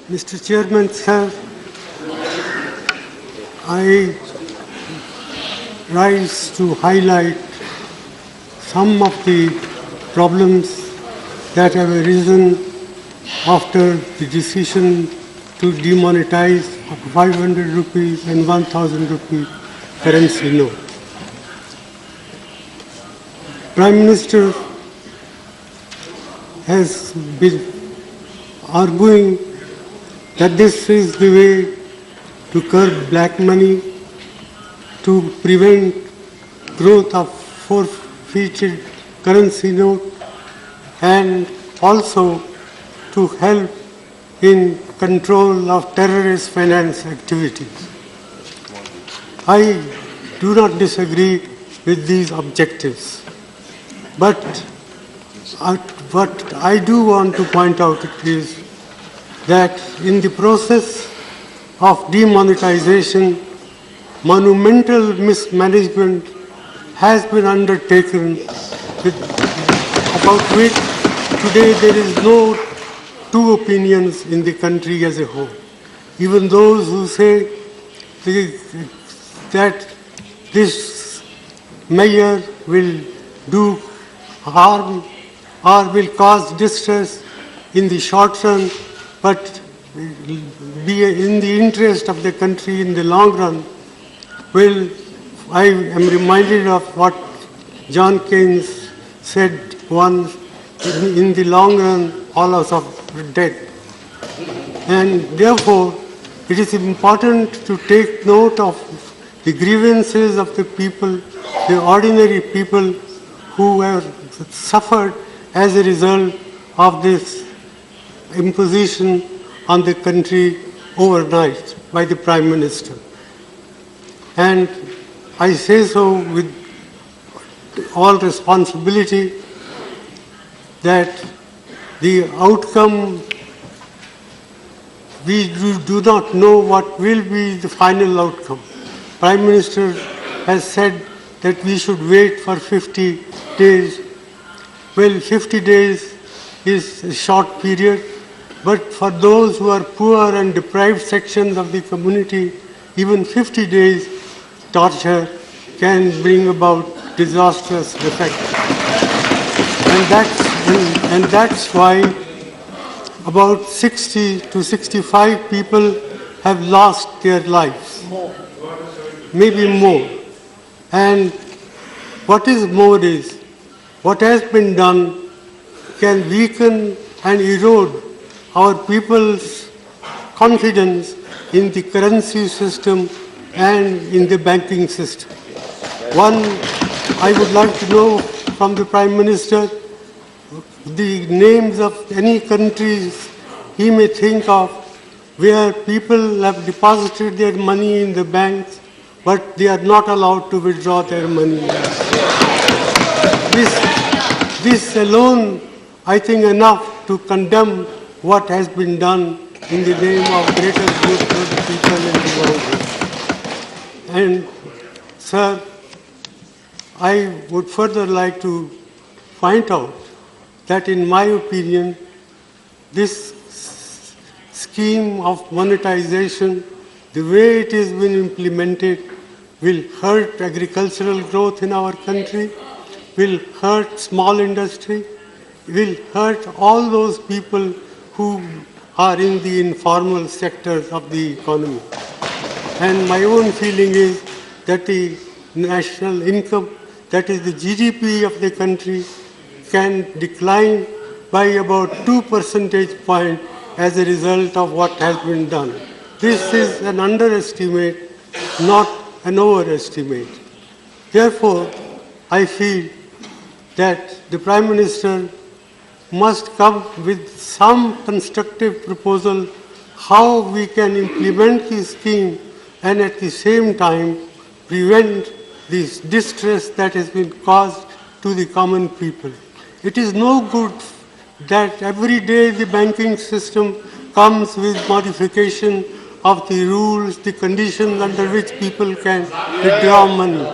Mr. Chairman, sir, I rise to highlight some of the problems that have arisen after the decision to demonetize 500 rupees and 1000 rupee currency note. Prime Minister has been arguing that this is the way to curb black money, to prevent growth of forfeited currency note, and also to help in control of terrorist finance activities. I do not disagree with these objectives, but what I do want to point out is that in the process of demonetization, monumental mismanagement has been undertaken, about which today there is no two opinions in the country as a whole. Even those who say that this measure will do harm or will cause distress in the short run, but be in the interest of the country in the long run. Well, I am reminded of what John Keynes said once, in the long run, all of us are dead. And therefore, it is important to take note of the grievances of the people, the ordinary people who have suffered as a result of this imposition on the country overnight by the Prime Minister. And I say so with all responsibility that the outcome, we do not know what will be the final outcome. Prime Minister has said that we should wait for 50 days. Well, 50 days is a short period, but for those who are poor and deprived sections of the community, even 50 days torture can bring about disastrous effects. And that's why about 60 to 65 people have lost their lives. Maybe more. And what is more is, what has been done can weaken and erode our people's confidence in the currency system and in the banking system. One, I would like to know from the Prime Minister the names of any countries he may think of where people have deposited their money in the banks, but they are not allowed to withdraw their money. This alone, I think, enough to condemn what has been done in the name of greater good for the people in the world. And, sir, I would further like to point out that, in my opinion, this scheme of monetization, the way it has been implemented, will hurt agricultural growth in our country, will hurt small industry, will hurt all those people who are in the informal sectors of the economy. And my own feeling is that the national income, that is the GDP of the country, can decline by about 2 percentage points as a result of what has been done. This is an underestimate, not an overestimate. Therefore, I feel that the Prime Minister must come with some constructive proposal how we can implement the scheme and at the same time prevent this distress that has been caused to the common people. It is no good that every day the banking system comes with modification of the rules, the conditions under which people can withdraw money.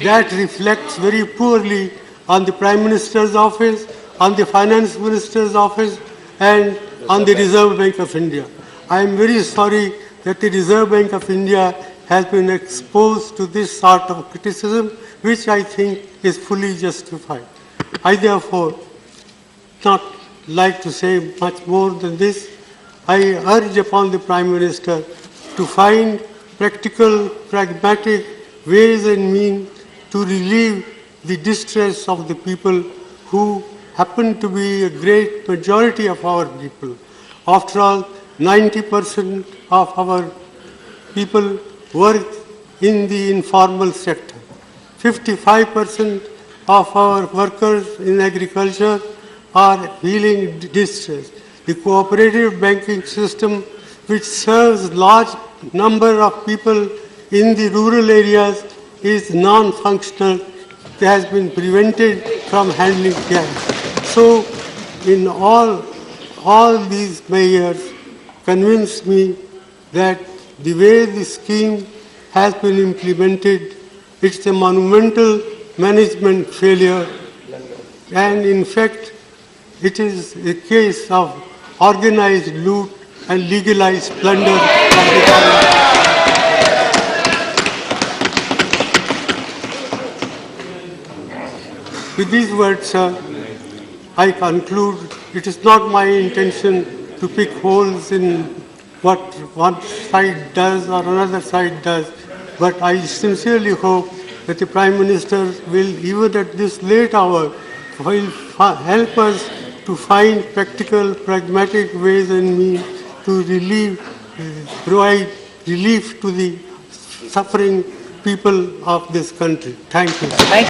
That reflects very poorly on the Prime Minister's office, on the Finance Minister's office, and on the Reserve Bank of India. I am very sorry that the Reserve Bank of India has been exposed to this sort of criticism, which I think is fully justified. I therefore not like to say much more than this. I urge upon the Prime Minister to find practical, pragmatic ways and means to relieve the distress of the people who happen to be a great majority of our people. After all, 90% of our people work in the informal sector. 55% of our workers in agriculture are feeling distress. The cooperative banking system, which serves large number of people in the rural areas, is non-functional. It has been prevented from handling cash. So, in all these measures convince me that the way the scheme has been implemented, it's a monumental management failure, and in fact, it is a case of organized loot and legalized plunder of the government. With these words, sir, I conclude it is not my intention to pick holes in what one side does or another side does, but I sincerely hope that the Prime Minister will, even at this late hour, will help us to find practical, pragmatic ways and means to provide relief to the suffering people of this country. Thank you.